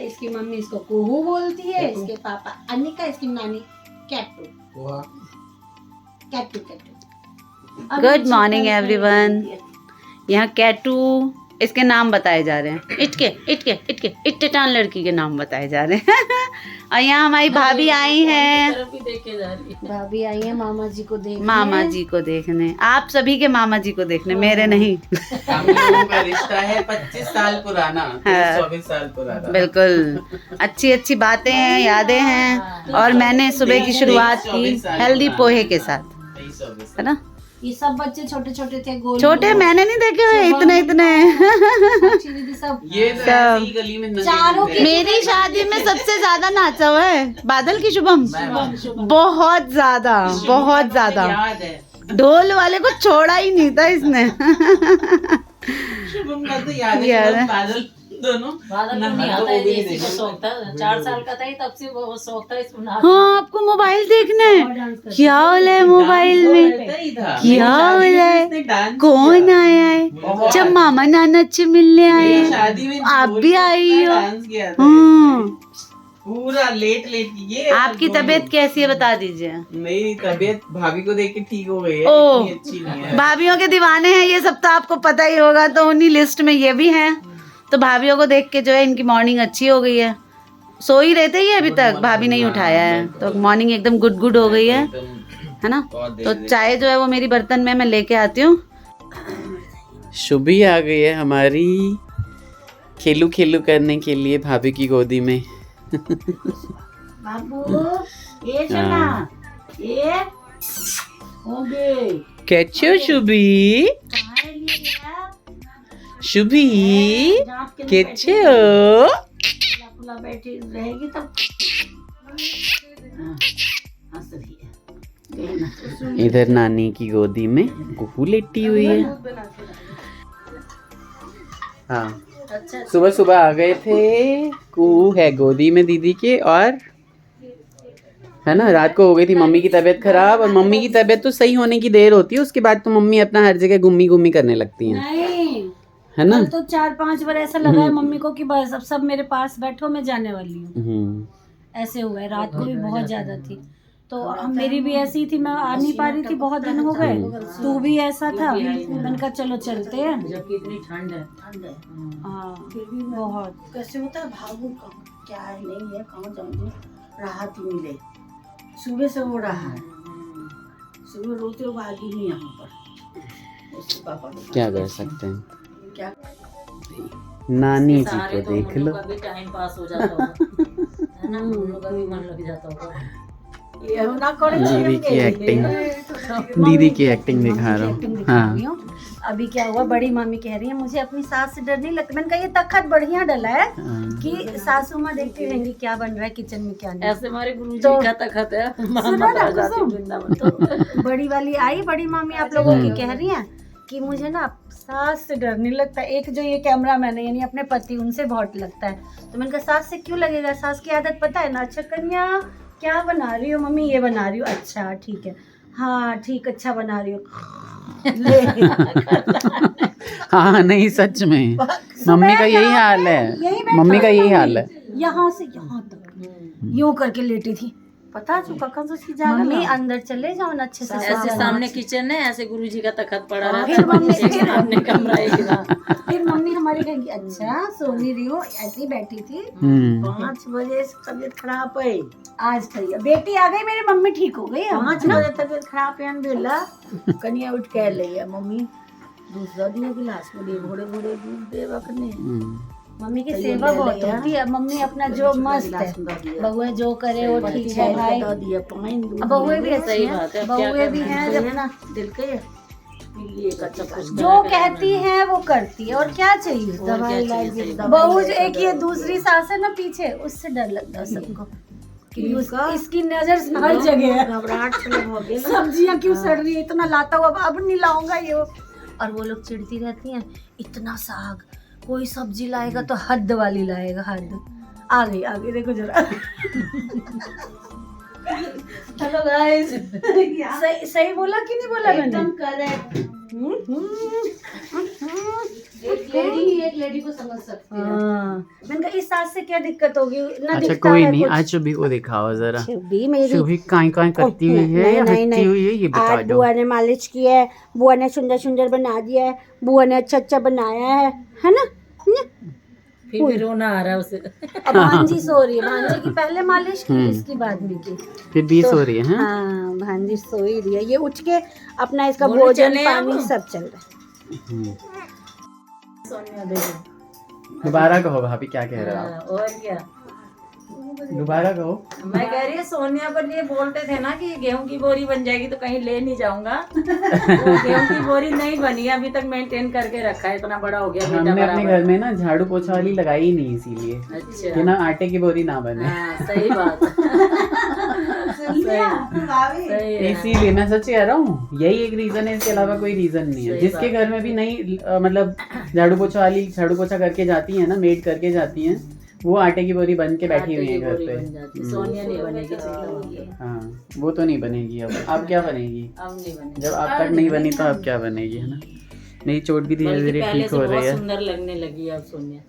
इसकी मम्मी इसको कुहू बोलती है, इसके पापा अनिका, इसकी नानी कैटू। कैटू कैटू। Good morning everyone. यहाँ कैटू इसके नाम बताए जा रहे हैं। इटके इटके इटके इट्टेटान लड़की के नाम बताए जा रहे हैं। और यहाँ हमारी भाभी आई हैं। भाभी आई है मामा जी को देखने। मामा जी को देखने, आप सभी के मामा जी को देखने, मेरे नहीं। हम लोगों का रिश्ता है 25 साल पुराना, 24 साल पुराना। बिल्कुल, अच्छी अच्छी बातें हैं, यादें हैं। और मैंने सुबह की शुरुआत की हेल्दी पोहे के साथ, है ना। ये सब बच्चे छोटे छोटे थे, गोल छोटे मैंने नहीं देखे हुए इतने इतने। दीदी सब ये तो ऐसी गली में चारों की मेरी शादी में सबसे ज्यादा नाचा हुआ है बादल की शुभम, बहुत ज्यादा बहुत ज्यादा। याद है, ढोल वाले को छोड़ा ही नहीं था इसने। शुभम का तो याद याद है। है, बादल दोनों बादल को नहीं आता है, इसी को शौक था। 4 साल का था ही तब से वो शौक था इसको नाच। हाँ, आपको मोबाइल देखना है? क्या वाला है मोबाइल में? क्या वाला है? कौन आया है? जब मामा नाना से मिलने आए हैं, शादी में आप भी आई हो। डांस किया था हाँ, पूरा लेट ये आपकी तबीयत कैसी है बता दीजिए। मेरी तबीयत भाभी को देख के ठीक हो गई है, ओह। इतनी अच्छी नहीं है। भाभीियों के दीवाने हैं ये सब, तो आपको पता ही होगा, तो उन्हीं लिस्ट में ये भी हैं। तो भाभीियों को देख के जो है इनकी मॉर्निंग अच्छी हो गई है। सो ही रहते ही अभी तक, भाभी नहीं उठाया है, तो मॉर्निंग एकदम गुड हो गई है ना। तो चाय जो है वो मेरी बर्तन में मैं लेके आती हूँ। शुभी आ गई है हमारी खेलू खेलू करने के लिए भाभी की गोदी में। बाबू ये चला ये हो गए। कैसे शुभी? शुभी कैसे हो? पुला बैठी रहेगी तब हंस रही है। इधर नानी की गोदी में कुहू लेटी हुई है। हाँ, सुबह सुबह आ गए थे। कुहू है गोदी में दीदी के, और है ना, रात को हो गई थी मम्मी की तबीयत खराब। और मम्मी की तबीयत तो सही होने की देर होती है, उसके बाद तो मम्मी अपना हर जगह घूमी घूमी करने लगती हैं, नहीं, है ना। कल तो 4-5 बार ऐसा लगा है मम्मी को कि बस अब सब मेरे पास बैठो, मैं जाने वाली हूँ। ऐसे हुआ है। रात को भी बहुत ज्यादा थी, तो मेरी भी ऐसी थी, मैं आ नहीं पा रही थी, बहुत दिन हो गए। तू भी ऐसा था, मैंने कहा चलो चलते हैं। जबकि इतनी ठंड है। हाँ, बहुत कैसे होता है भागू क्या है नहीं है, कहाँ जाऊँगी, राहत ही मिले। सुबह से हो रहा है, सुबह रोते हो भागी नहीं यहाँ पर। उसके पापा क्या कर सकते हैं, क्या नानी जी सहारे को तो देख हम लोग लो। का भी टाइम पास हो जाता होगा, है ना। हम लोग का भी मन लग जाता होगा। ये ना करे दीदी की एक्टिंग, दीदी की एक्टिंग दिखा रहा हूँ। हाँ, अभी क्या हुआ, बड़ी मामी कह रही है मुझे अपनी सास से डर नहीं लगता। मैंने कहा ये तखत बढ़िया डला है कि सासू माँ देखती रहेंगी क्या बन रहा है किचन में क्या नहीं। ऐसे हमारे गुरु जी तो- का तखत है। सुनो ना कुसुम, तो बड़ी वाली आई, बड़ी मामी आप लोगों की कह रही हैं कि मुझे ना सास से डर नहीं लगता। एक जो ये कैमरा मैन है यानी अपने पति, उनसे बहुत लगता है। तो मैंने कहा सास से क्यों लगेगा, सास की आदत पता है ना। अच्छा कन्या क्या बना रही हो? मम्मी ये बना रही हो। अच्छा ठीक है, हाँ ठीक, अच्छा बना रही हो। हाँ नहीं सच में मम्मी का यही हाल है, मम्मी का यही हाल है। यहाँ से यहाँ तक यूं करके लेटी थी, पता है कखन से उसकी जान। मम्मी अंदर चले जाओ ना अच्छे से। ऐसे सामने किचन है, ऐसे गुरु जी का तखत पड़ा रहता फिर मम्मी है। सामने कमरा है कि ना। फिर मम्मी हमारी कहेगी अच्छा सो नहीं रही हो, ऐसी ही बैठी थी। 5 बजे से तबीयत खराब है, आज खड़ी है। बेटी आ गई मेरी, मम्मी ठीक हो गई। 5 बजे तबीयत खराब है, बेला कनिया उठ के ले है मम्मी दूसरा दिया गिलास में दे, घोड़े घोड़े दूध दे रखने। मम्मी की सेवा बहुत होती है। मम्मी अपना जो मस्त है, बहुए जो करे वो ठीक है भाई। बहुए भी अच्छी है, बहुए भी हैं जब ना दिल के जो कहती है वो करती है, और क्या चाहिए। दवाई लाई बहू एक ये दूसरी सास है ना पीछे, उससे डर लगता है सबको कि इसकी नजर हर जगह है। घबराहट सब्जियां क्यों सड़ रही है, इतना लाता हुआ अब नहीं लाऊंगा ये। और वो लोग चिढ़ती रहती हैं, इतना साग, कोई सब्जी लाएगा तो हद वाली लाएगा, हद। आ गई देखो जरा। हेलो गाइस, सही बोला कि नहीं बोला मैंने? एकदम करेक्ट। एक लेडी को समझ सकती है। मैंने कहा इस सास से क्या दिक्कत होगी ना, अच्छा दिखता कोई है नहीं, कुछ। आज शुभी को दिखाओ जरा। शुभी मेरी शुभी काई काई करती हुई है या हंसती हुई है, ये बता आज दो। बुआ ने मालिश की है, बुआ ने सुंदर सुंदर बना दिया है, बुआ ने अच्छा अच्छा बनाया है ना। फिर भी रोना आ रहा है उसे। अब भांजी सो रही है, भांजी की पहले मालिश की, इसकी बाद में की। फिर 20 हो रही है, हाँ? हाँ भांजी सो ही रही है, ये उठ के अपना इसका बोले भोजन चले पानी अब। सब चल रहा है। सोनिया देखो। दोबारा कहो भाभी, क्या कह रहे हो आप? हाँ, और क्या। दोबारा कहो। मैं कह रही है सोनिया पर ये बोलते थे ना कि गेहूं की बोरी बन जाएगी तो कहीं ले नहीं जाऊंगा। तो गेहूं की बोरी नहीं बनी है, अभी तक मेंटेन करके रखा है, इतना बड़ा हो गया बेटा हमने अपने बराबर। घर में ना झाड़ू पोछा वाली लगाई ही नहीं, इसीलिए अच्छा कि ना आटे की बोरी ना बने। हाँ सही बात सही है। इसीलिए मैं सच कह रहा हूँ, यही एक रीजन है, इसके अलावा कोई रीजन नहीं है। सही जिसके घर में भी नहीं मतलब झाड़ू पोछा वाली झाड़ू पोछा करके जाती है ना, मेड करके जाती है, वो आटे की बोरी बन के बैठी हुई है घर बोरी पे। बन जाती। सोनिया नहीं बनेगी, चिंता मत करो। हाँ वो तो नहीं बनेगी। अब क्या बनेगी? अब नहीं बनेगी। जब अब तक नहीं बनी तो अब क्या बनेगी, है ना। मेरी चोट भी धीरे बल्कि धीरे पहले ठीक से हो बहुत रही है। सुंदर लगने लगी है अब सोनिया।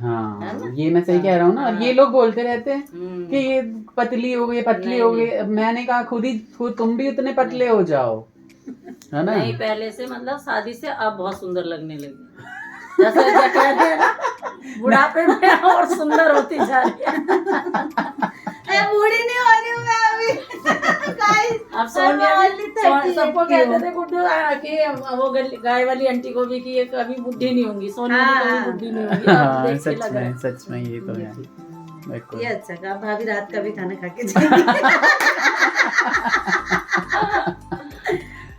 हाँ ये मैं सही कह रहा हूँ ना। और ये लोग बोलते रहते हैं कि ये पतली हो गई, पतली हो गई। मैंने कहा खुद तुम भी उतने पतले हो जाओ, है ना। नहीं पहले से मतलब शादी से अब बहुत सुंदर लगने लगी। जैसे क्या कहते हैं ना, बुढ़ापे में और सुंदर होती जा रही है। मैं बूढ़ी नहीं हो रही हूँ मैं अभी। Guys, अब सोनिया मैं भी only 38 सबको की हूँ। कहते थे गुड्डू कि वो गाय वाली आंटी को भी कि ये कभी बुढ़ी नहीं होंगी, सोनिया भी कभी बुढ़ी नहीं होंगी। अब हाँ देख के सच लग रहा है। में, सच में ये तो है बिल्कुल। ये अच्छा कहा, भाभी रात का भी खाना खा के जाएगी।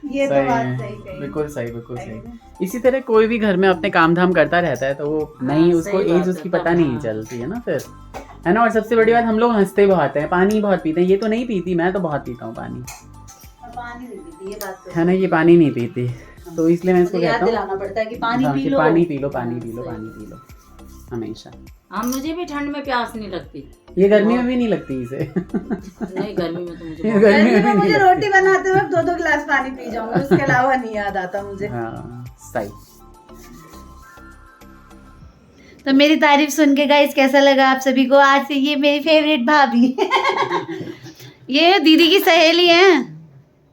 ये तो सही बात है, सही कही। बिल्कुल सही, बिल्कुल सही। इसी तरह कोई भी घर में अपने काम धाम करता रहता है तो वो नहीं, उसको सही बात एज है, उसकी तब पता नहीं हाँ। चलती है ना फिर, है ना। और सबसे बड़ी बात, हम लोग हंसते बहुत हैं, पानी बहुत पीते हैं। ये तो नहीं पीती, मैं तो बहुत पीता हूँ पानी, पानी नहीं पीती, ये बात तो है ना। ये पानी नहीं पीती, तो इसलिए मैं इसको मुझे याद कहता हूँ दिलाना पड़ता है कि पानी हाँ, पी कि लो। पानी पी लो, पानी पी लो, पानी पी लो हमेशा। हाँ मुझे भी ठंड में प्यास नहीं लगती। ये गर्मी में भी नहीं लगती इसे। नहीं गर्मी में तो मुझे ये बहुत- गर्मी गर्मी में में भी मुझे नहीं रोटी बनाते वक्त 2-2 गिलास पानी पी जाऊंगी, उसके अलावा नहीं याद आता मुझे। लगती। हाँ सही। तो मेरी तारीफ सुन के गाइस कैसा लगा आप सभी को? आज से ये मेरी फेवरेट भाभी ये दीदी की सहेली है।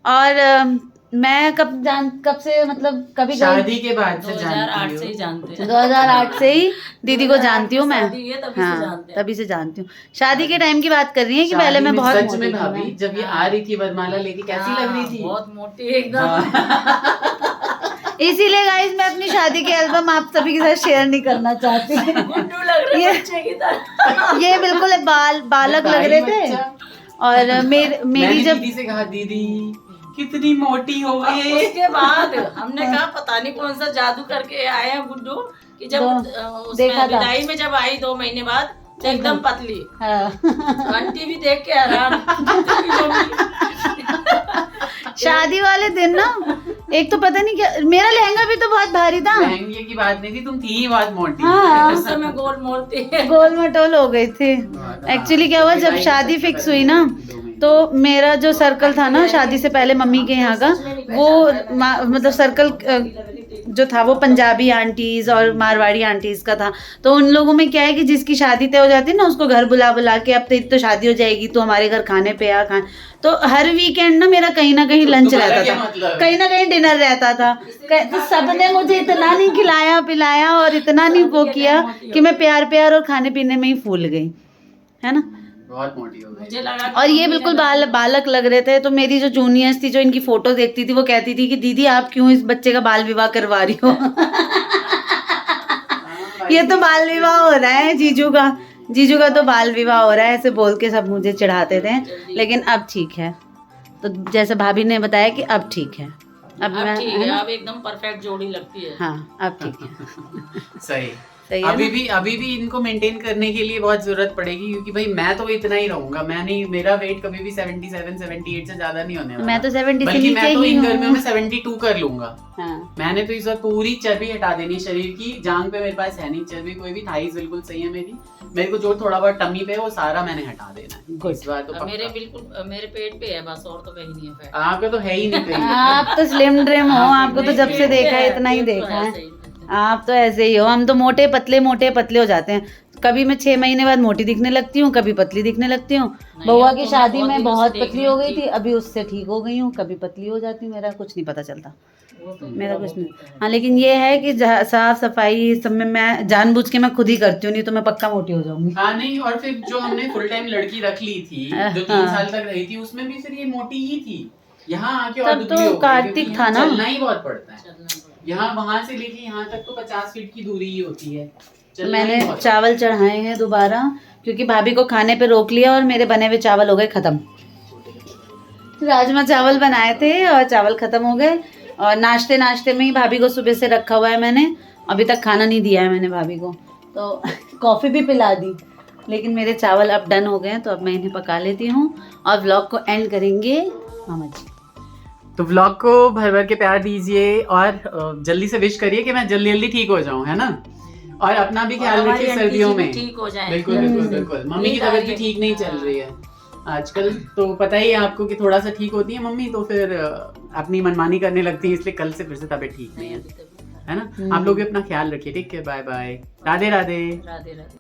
और मैं कब से मतलब कभी शादी के बाद से 2008 से जानती ही हूँ। जानते हैं। 2008 से ही दीदी को जानती हूँ मैं। शादी हुई है तभी से हाँ जानते हैं। तभी से जानती हूँ। शादी के टाइम की बात कर रही है कि पहले शादी मैं में बहुत सच मोटी में थी भाभी, मैं। जब ये आ रही थी वरमाला लेके, कैसी लग रही थी? बहुत मोटी एकदम। इसीलिए गाइस मैं अपनी शादी के एल्बम आप सभी के साथ शेयर नहीं करना चाहती। गुड्डू लग रहे ये- बच्चे की तरह। ये बिल्कुल बालक लग रहे थे। और मेरी मैंने जब दीदी से कहा, दीदी कितनी मोटी हो और गई। उसके बाद हमने कहा पता नहीं कौन सा जादू करके आए हैं गुड्डू कि जब देखा था। उसमें विदाई में जब आई 2 महीने बाद तो एकदम पतली। हाँ। आंटी भी देख के हैरान। शादी वाले दिन ना, एक तो पता नहीं क्या, मेरा लहंगा भी तो बहुत भारी था। लहंगे की बात नहीं थी, तुम थी ही बहुत मोटी। हाँ उस समय गोल मोलती है। गोल मटोल हो गई थी। एक्चुअली क्या हुआ, जब शादी फिक्स हुई ना, तो मेरा जो सर्कल था ना शादी से पहले मम्मी के यहाँ का, वो मतलब सर्कल जो था वो पंजाबी आंटीज और मारवाड़ी आंटीज का था। तो उन लोगों में क्या है कि जिसकी शादी तय हो जाती है ना, उसको घर बुला बुला के, अब तो शादी हो जाएगी तो हमारे घर खाने पे आ खाने। तो हर वीकेंड ना मेरा कहीं ना कहीं लंच तुम्हारा रहता क्या था, मतलब है? कहीं ना कहीं डिनर रहता था। तो सबने मुझे इतना नहीं खिलाया पिलाया और इतना नहीं वो किया कि मैं प्यार प्यार और खाने पीने में ही फूल गई, है ना। बहुत मोटी हो गई। मुझे लगा कि और ये मम्मी ने बिल्कुल बालक लग रहे थे। तो मेरी जो जूनियर्स थी, जो इनकी फोटो देखती थी, वो कहती थी कि दीदी आप क्यों इस बच्चे का बाल विवाह करवा रही हो। ये तो बाल विवाह हो रहा है जीजू का तो बाल विवाह हो रहा है, ऐसे बोल के सब मुझे चिढ़ाते थे। लेकिन अब ठीक है, तो जैसे भाभी ने बताया कि अब ठीक है, अब अब मैं, ठीक है है, ना? अब एकदम परफेक्ट जोड़ी लगती है। हाँ अब ठीक है। सही। सही है अभी भी इनको मेंटेन करने के लिए बहुत जरूरत पड़ेगी, क्योंकि भाई मैं तो इतना ही रहूंगा। मैं नहीं, मेरा वेट कभी भी 77 78 से ज्यादा नहीं होने वाला। मैं तो 70 से बल्कि नीचे मैं तो ही इन हूँ। गर्मियों में 72 कर लूंगा। हाँ। मैंने तो इस बार पूरी चर्बी हटा देनी शरीर की। जांग पे मेरे पास है नहीं चर्बी कोई भी, थाइस बिल्कुल सही है मेरी। मेरे को जो थोड़ा बहुत टमी पे है वो सारा मैंने हटा देना है इस बार तो अब मेरे पक्का। बिल्कुल मेरे पेट पे है बस, और तो कहीं नहीं है फैट। आपका तो है ही नहीं कहीं। आप तो स्लिम ड्रिम हो, हाँ, आपको तो जब से देखा है इतना ही पेट तो देखा है। सही में। आप तो ऐसे ही हो, हम तो मोटे पतले हो जाते हैं। कभी मैं 6 महीने बाद मोटी दिखने लगती हूँ, कभी पतली दिखने लगती हूँ। बउआ की शादी में बहुत पतली हो गई थी, अभी उससे ठीक हो गई हूँ, कभी पतली हो जाती हूँ, मेरा कुछ नहीं पता चलता, मेरा कुछ नहीं। हाँ लेकिन ये है कि साफ सफाई सब में मैं जानबूझ के मैं खुद ही करती हूँ, नहीं तो मैं पक्का मोटी हो जाऊंगी। हाँ नहीं, और फिर जो हमने फुल टाइम लड़की रख ली थी जो 3 साल तक रही थी, उसमें भी फिर ये मोटी ही थी। यहाँ आके और तब दुबली तो हो गई, कार्तिक क्योंकि था यहाँ ना। चलना ही बहुत पड़ता है। यहाँ वहाँ से लेके यहाँ तक तो 50 फीट की दूरी ही होती है। तो मैंने चावल चढ़ाए हैं दोबारा, क्योंकि भाभी को खाने पे रोक लिया और मेरे बने हुए चावल हो गए खत्म। राजमा चावल बनाए थे और चावल खत्म हो गए, और नाश्ते में ही भाभी को सुबह से रखा हुआ है मैंने, अभी तक खाना नहीं दिया है मैंने भाभी को, तो कॉफ़ी भी पिला दी। लेकिन मेरे चावल अब डन हो गए हैं, तो अब मैं इन्हें पका लेती हूँ और व्लॉग को एंड करेंगे मामा जी। तो व्लॉग को भर भर के प्यार दीजिए और जल्दी से विश करिए कि मैं जल्दी जल्दी ठीक हो जाऊं, है ना। और अपना भी ख्याल रखिए सर्दियों में। ठीक हो जाए। बिल्कुल बिल्कुल बिल्कुल। मम्मी की तबीयत भी ठीक नहीं चल रही है आजकल, तो पता ही है आपको कि थोड़ा सा ठीक होती है मम्मी तो फिर अपनी मनमानी करने लगती है, इसलिए कल से फिर से तबीयत ठीक नहीं है ना। आप लोग भी अपना ख्याल रखिए, ठीक है। Bye bye, Radhe Radhe. राधे राधे।